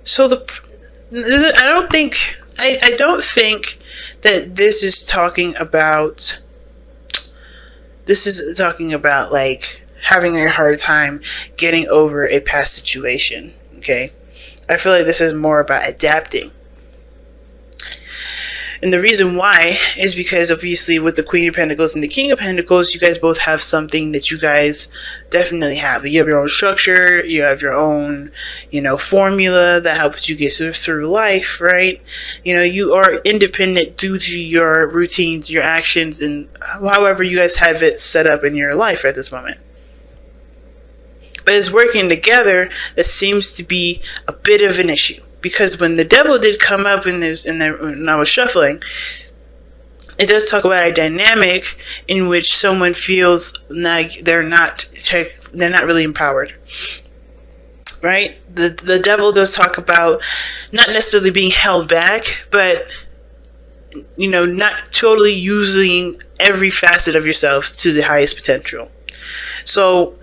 So I don't think that this is talking about like having a hard time getting over a past situation. Okay, I feel like this is more about adapting. And the reason why is because obviously with the Queen of Pentacles and the King of Pentacles, you guys both have something that you guys definitely have. You have your own structure, you have your own, formula that helps you get through life, right? You are independent due to your routines, your actions, and however you guys have it set up in your life at this moment. But it's working together that seems to be a bit of an issue. Because when the Devil did come up when I was shuffling, it does talk about a dynamic in which someone feels like they're not really empowered, right? The Devil does talk about not necessarily being held back, but not totally using every facet of yourself to the highest potential. So,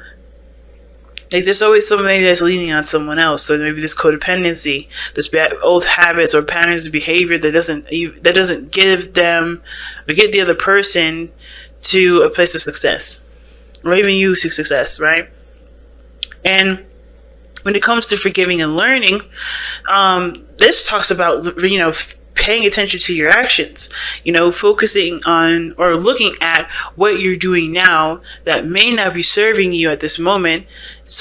like, there's always somebody that's leaning on someone else. So maybe this codependency, this bad old habits or patterns of behavior that doesn't give them or get the other person to a place of success, or even you to success, right? And when it comes to forgiving and learning, this talks about paying attention to your actions, focusing on or looking at what you're doing now that may not be serving you at this moment,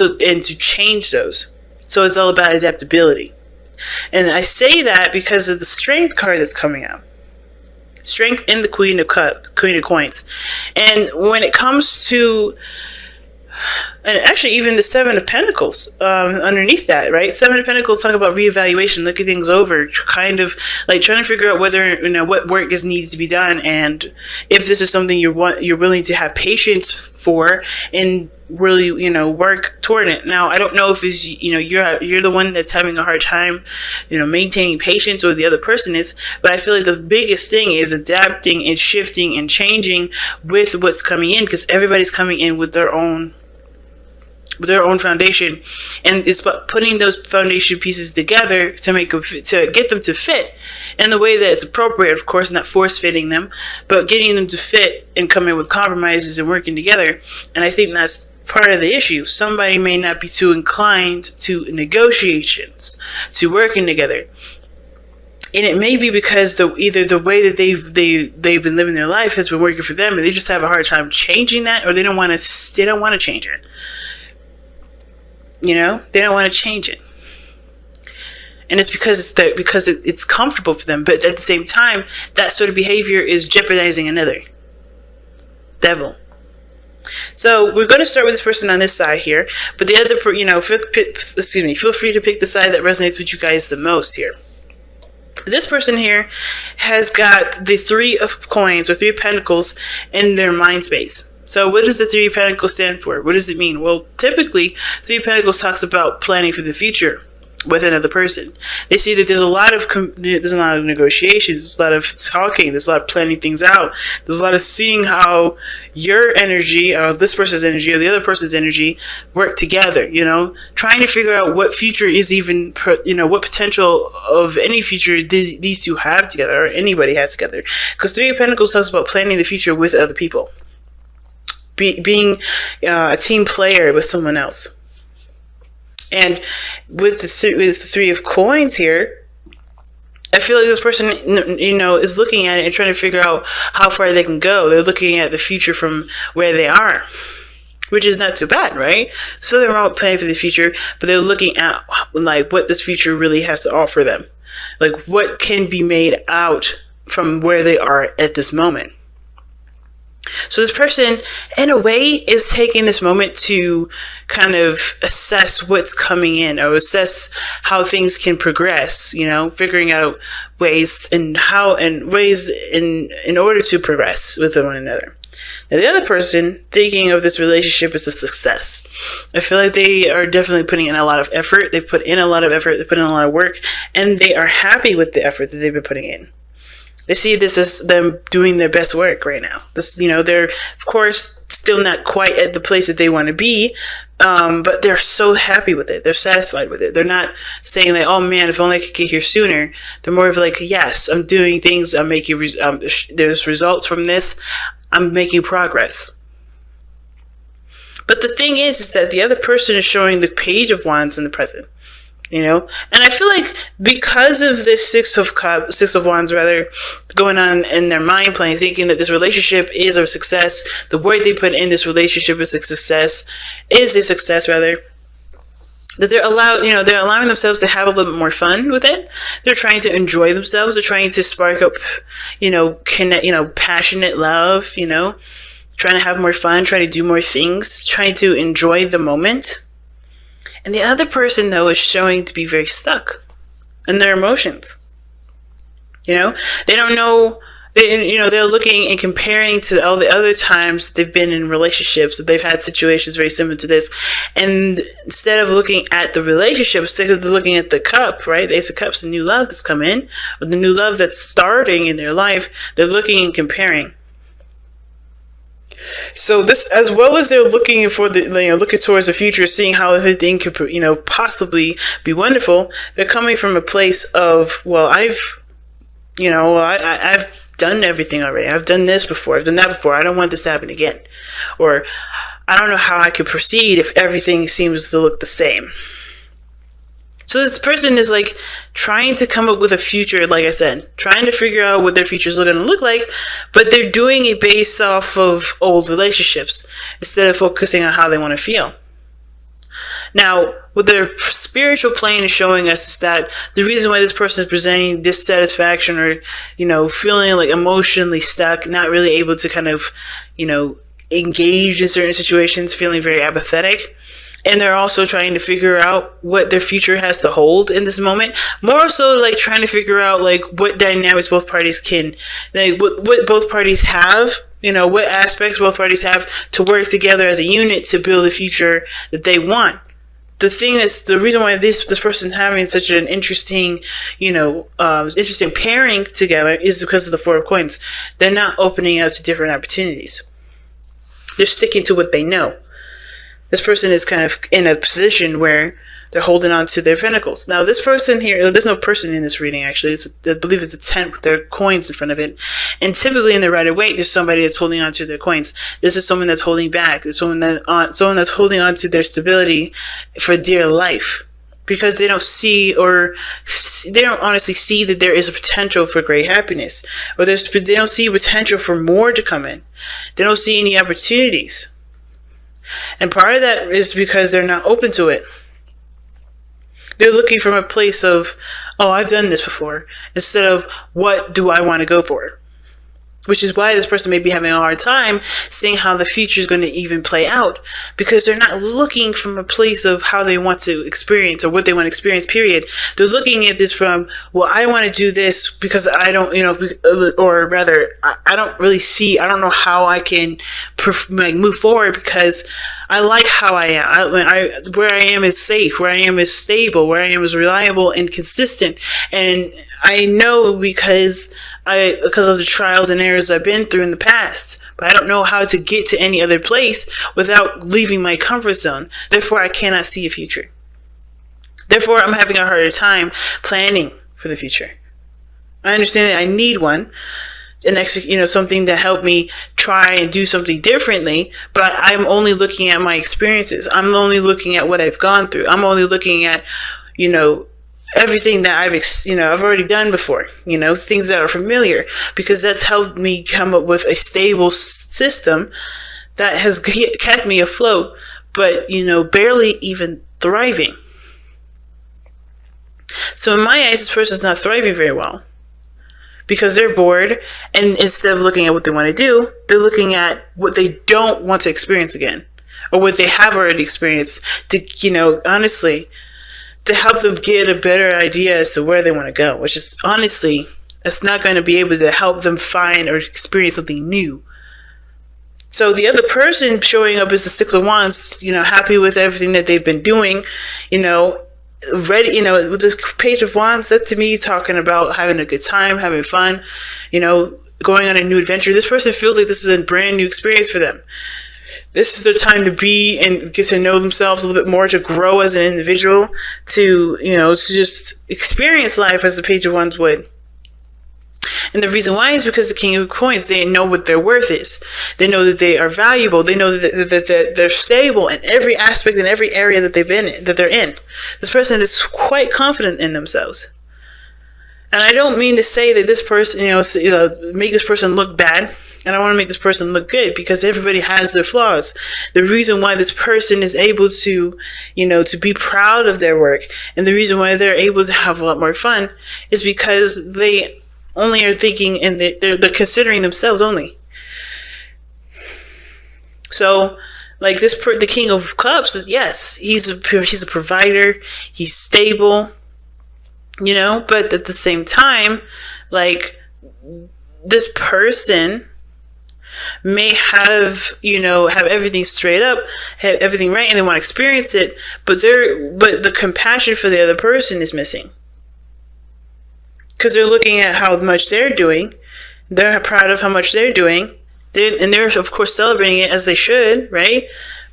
and to change those. So it's all about adaptability. And I say that because of the Strength card that's coming out. Strength in the Queen of Coins. And when it comes to, and actually even the Seven of Pentacles underneath that, right? Seven of Pentacles talk about reevaluation, looking things over, kind of like trying to figure out whether what work needs to be done, and if this is something you're willing to have patience for and really work toward it. Now, I don't know if it's you're the one that's having a hard time maintaining patience, or the other person is, but I feel like the biggest thing is adapting and shifting and changing with what's coming in, because everybody's coming in with their own foundation, and it's about putting those foundation pieces together to get them to fit in the way that it's appropriate. Of course, not force fitting them, but getting them to fit and coming with compromises and working together. And I think that's part of the issue. Somebody may not be too inclined to negotiations, to working together. And it may be because either the way that they've been living their life has been working for them, and they just have a hard time changing that, or they don't want to change it. They don't want to change it, and it's because it's comfortable for them. But at the same time, that sort of behavior is jeopardizing another Devil. So we're going to start with this person on this side here, but the other, feel free to pick the side that resonates with you guys the most here. This person here has got the Three of Coins or Three of Pentacles in their mind space. So what does the Three of Pentacles stand for? What does it mean? Well, typically, Three of Pentacles talks about planning for the future with another person. They see that there's a lot of negotiations, there's a lot of talking, there's a lot of planning things out, there's a lot of seeing how your energy, or this person's energy, or the other person's energy work together, trying to figure out what future is even, what potential of any future these two have together, or anybody has together. Because Three of Pentacles talks about planning the future with other people. Being a team player with someone else. And with the Three of Coins here, I feel like this person, is looking at it and trying to figure out how far they can go. They're looking at the future from where they are, which is not too bad, right? So they're all planning for the future, but they're looking at like what this future really has to offer them, like what can be made out from where they are at this moment. So this person, in a way, is taking this moment to kind of assess what's coming in, or assess how things can progress, figuring out ways in order to progress with one another. Now, the other person thinking of this relationship as a success. I feel like they are definitely putting in a lot of effort. They've put in a lot of effort. They put in a lot of work, and they are happy with the effort that they've been putting in. They see this as them doing their best work right now. This, they're of course still not quite at the place that they want to be, but they're so happy with it. They're satisfied with it. They're not saying like, "Oh man, if only I could get here sooner." They're more of like, "Yes, I'm doing things. I'm making. There's results from this. I'm making progress." But the thing is that the other person is showing the Page of Wands in the present. And I feel like because of this Six of Wands rather going on in their mind plane, thinking that this relationship is a success, the word they put in this relationship is a success rather, that they're allowing themselves to have a little bit more fun with it. They're trying to enjoy themselves. They're trying to spark up, connect, passionate love, trying to have more fun, trying to do more things, trying to enjoy the moment. And the other person, though, is showing to be very stuck in their emotions. They don't know. They're looking and comparing to all the other times they've been in relationships, that they've had situations very similar to this. And instead of looking at the relationship, instead of looking at the cup, right, the Ace of Cups, the new love that's come in, or the new love that's starting in their life, they're looking and comparing. So this, as well as they're looking for looking towards the future, seeing how everything could, possibly be wonderful. They're coming from a place of, well, I've done everything already. I've done this before. I've done that before. I don't want this to happen again. Or I don't know how I could proceed if everything seems to look the same. So this person is like trying to come up with a future, like I said, trying to figure out what their future is going to look like, but they're doing it based off of old relationships instead of focusing on how they want to feel. Now, what their spiritual plane is showing us is that the reason why this person is presenting dissatisfaction or, feeling like emotionally stuck, not really able to kind of, engage in certain situations, feeling very apathetic. And they're also trying to figure out what their future has to hold in this moment. More so like trying to figure out like what dynamics both parties can, like what both parties have, what aspects both parties have to work together as a unit to build the future that they want. The reason why this person having such an interesting, interesting pairing together is because of the Four of Coins. They're not opening up to different opportunities. They're sticking to what they know. This person is kind of in a position where they're holding on to their pentacles. Now, this person here, there's no person in this reading, actually. I believe it's a tent with their coins in front of it. And typically in the Rider-Waite, there's somebody that's holding on to their coins. This is someone that's holding back. There's someone that's holding on to their stability for dear life. Because they don't honestly see that there is a potential for great happiness. Or they don't see potential for more to come in. They don't see any opportunities. And part of that is because they're not open to it. They're looking from a place of, oh, I've done this before, instead of what do I want to go for? Which is why this person may be having a hard time seeing how the future is going to even play out, because they're not looking from a place of how they want to experience or what they want to experience, period. They're looking at this from, well, I want to do this because I don't, or rather, I don't really see, I don't know how I can move forward because I like how I am. Where I am is safe. Where I am is stable. Where I am is reliable and consistent. And I know because of the trials and errors I've been through in the past. But I don't know how to get to any other place without leaving my comfort zone. Therefore, I cannot see a future. Therefore, I'm having a harder time planning for the future. I understand that I need one. Something that helped me try and do something differently, but I'm only looking at my experiences. I'm only looking at what I've gone through. I'm only looking at, everything that I've already done before, things that are familiar, because that's helped me come up with a stable system that has kept me afloat, but, barely even thriving. So in my eyes, this person's not thriving very well. Because they're bored, and instead of looking at what they want to do, they're looking at what they don't want to experience again, or what they have already experienced to, honestly, to help them get a better idea as to where they want to go, which is, honestly, that's not going to be able to help them find or experience something new. So the other person showing up is the Six of Wands, happy with everything that they've been doing, ready, with the Page of Wands, that to me is talking about having a good time, having fun, going on a new adventure. This person feels like this is a brand new experience for them. This is their time to be and get to know themselves a little bit more, to grow as an individual, to just experience life as the Page of Wands would. And the reason why is because the King of Coins, they know what their worth is. They know that they are valuable. They know that they're stable in every aspect, in every area that they're in. This person is quite confident in themselves. And I don't mean to say that this person, make this person look bad. And I want to make this person look good, because everybody has their flaws. The reason why this person is able to, to be proud of their work, and the reason why they're able to have a lot more fun, is because they only are thinking, and they're considering themselves only. So, like the King of Cups, yes, he's a provider, he's stable, but at the same time, like, this person may have everything straight up, have everything right, and they want to experience it, but the compassion for the other person is missing, because they're looking at how much they're doing. They're proud of how much they're doing, and they're of course celebrating it, as they should, right?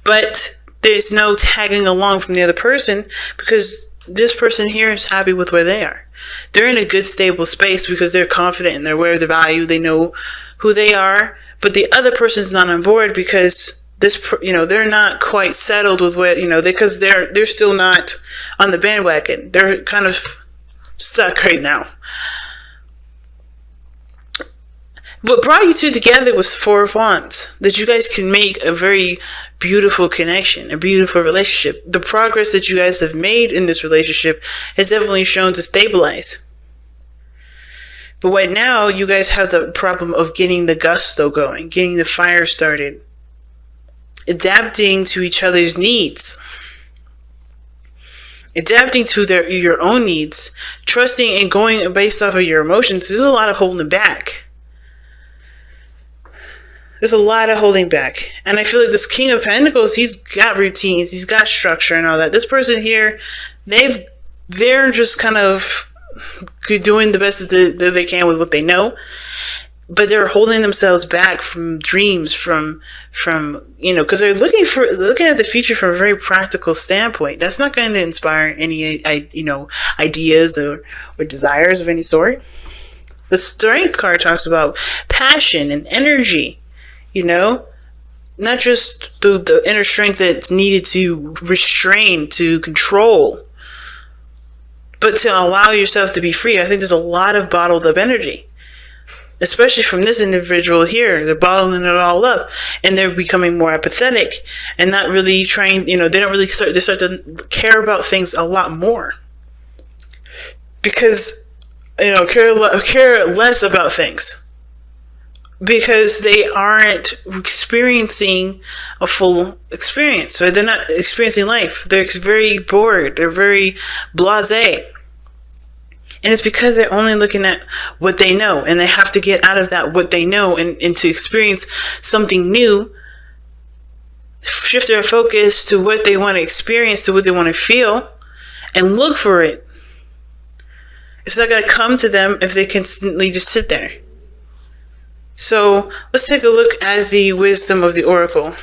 But there's no tagging along from the other person, because this person here is happy with where they are. They're in a good, stable space because they're confident and they're aware of the value. They know who they are. But the other person's not on board because they're not quite settled with what, because they're still not on the bandwagon. They're kind of stuck right now. What brought you two together was Four of Wands, that you guys can make a very beautiful connection, a beautiful relationship. The progress that you guys have made in this relationship has definitely shown to stabilize. But right now, you guys have the problem of getting the gusto going, getting the fire started, adapting to each other's needs, adapting to your own needs, trusting and going based off of your emotions. There's a lot of holding back. There's a lot of holding back. And I feel like this King of Pentacles, he's got routines, he's got structure and all that. This person here, they're just kind of doing the best that they can with what they know, but they're holding themselves back from dreams, from because they're looking at the future from a very practical standpoint. That's not going to inspire any ideas or desires of any sort. The Strength card talks about passion and energy, not just the inner strength that's needed to restrain, to control, but to allow yourself to be free. I think there's a lot of bottled up energy, especially from this individual here. They're bottling it all up, and they're becoming more apathetic and not really trying, they don't really start to care about things a lot more, because, care less about things, because they aren't experiencing a full experience. So they're not experiencing life. They're very bored. They're very blasé. And it's because they're only looking at what they know, and they have to get out of that what they know and to experience something new, shift their focus to what they want to experience, to what they want to feel, and look for it. It's not going to come to them if they constantly just sit there. So let's take a look at the wisdom of the Oracle.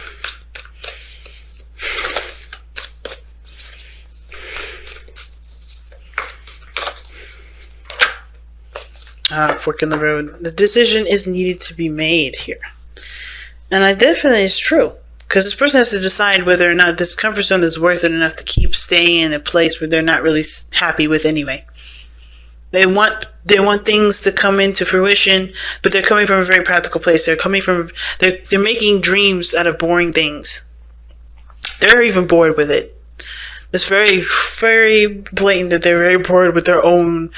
Fork in the road. The decision is needed to be made here. And that definitely is true. Because this person has to decide whether or not this comfort zone is worth it enough to keep staying in a place where they're not really happy with anyway. They want things to come into fruition, but they're coming from a very practical place. They're making dreams out of boring things. They're even bored with it. It's very, very blatant that they're very bored with their own,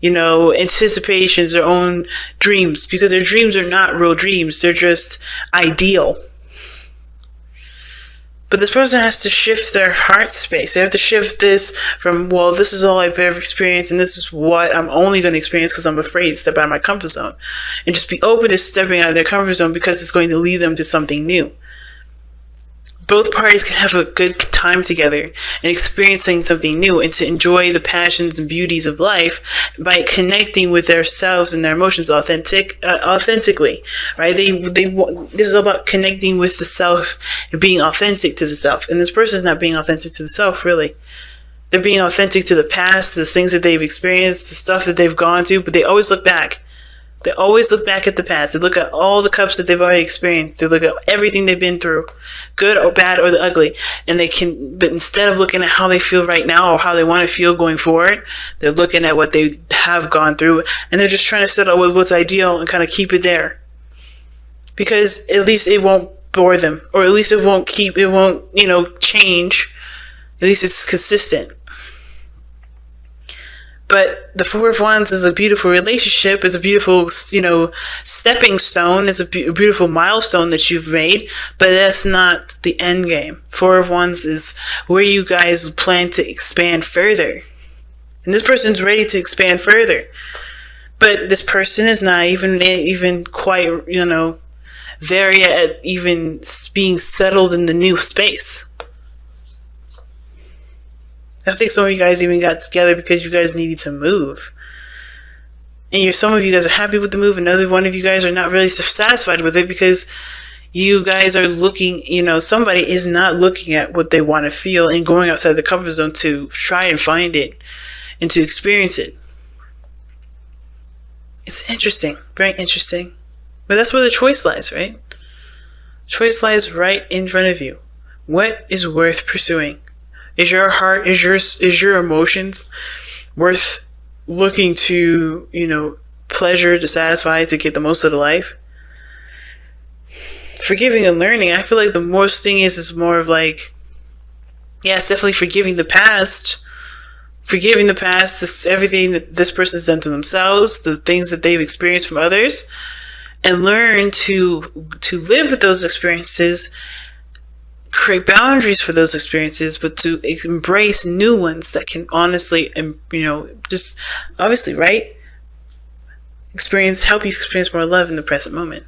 anticipations, their own dreams, because their dreams are not real dreams. They're just ideal. But this person has to shift their heart space. They have to shift this from, well, this is all I've ever experienced, and this is what I'm only going to experience because I'm afraid to step out of my comfort zone. And just be open to stepping out of their comfort zone, because it's going to lead them to something new. both parties can have a good time together and experiencing something new, and to enjoy the passions and beauties of life by connecting with themselves and their emotions authentically, right? This is about connecting with the self and being authentic to the self. And this person is not being authentic to the self, really. They're being authentic to the past, the things that they've experienced, the stuff that they've gone through, but they always look back. They always look back at the past. They look at all the cups that they've already experienced. They look at everything they've been through, good or bad or the ugly. And but instead of looking at how they feel right now or how they want to feel going forward, they're looking at what they have gone through, and they're just trying to settle with what's ideal and kind of keep it there. Because at least it won't bore them, or at least it won't, change. At least it's consistent. But the Four of Wands is a beautiful relationship. It's a beautiful, stepping stone. It's a beautiful milestone that you've made. But that's not the end game. Four of Wands is where you guys plan to expand further. And this person's ready to expand further. But this person is not even quite, there yet at even being settled in the new space. I think some of you guys even got together because you guys needed to move. And some of you guys are happy with the move, and another one of you guys are not really satisfied with it because you guys are looking, somebody is not looking at what they want to feel and going outside the comfort zone to try and find it and to experience it. It's interesting, very interesting. But that's where the choice lies, right? Choice lies right in front of you. What is worth pursuing? Is your heart, is your emotions worth looking to, pleasure, to satisfy, to get the most out of life? Forgiving and learning, I feel like the most thing is more of like, it's definitely forgiving the past. Forgiving the past is everything that this person's done to themselves, the things that they've experienced from others, and learn to live with those experiences, create boundaries for those experiences, but to embrace new ones that can honestly, just obviously, right? Help you experience more love in the present moment.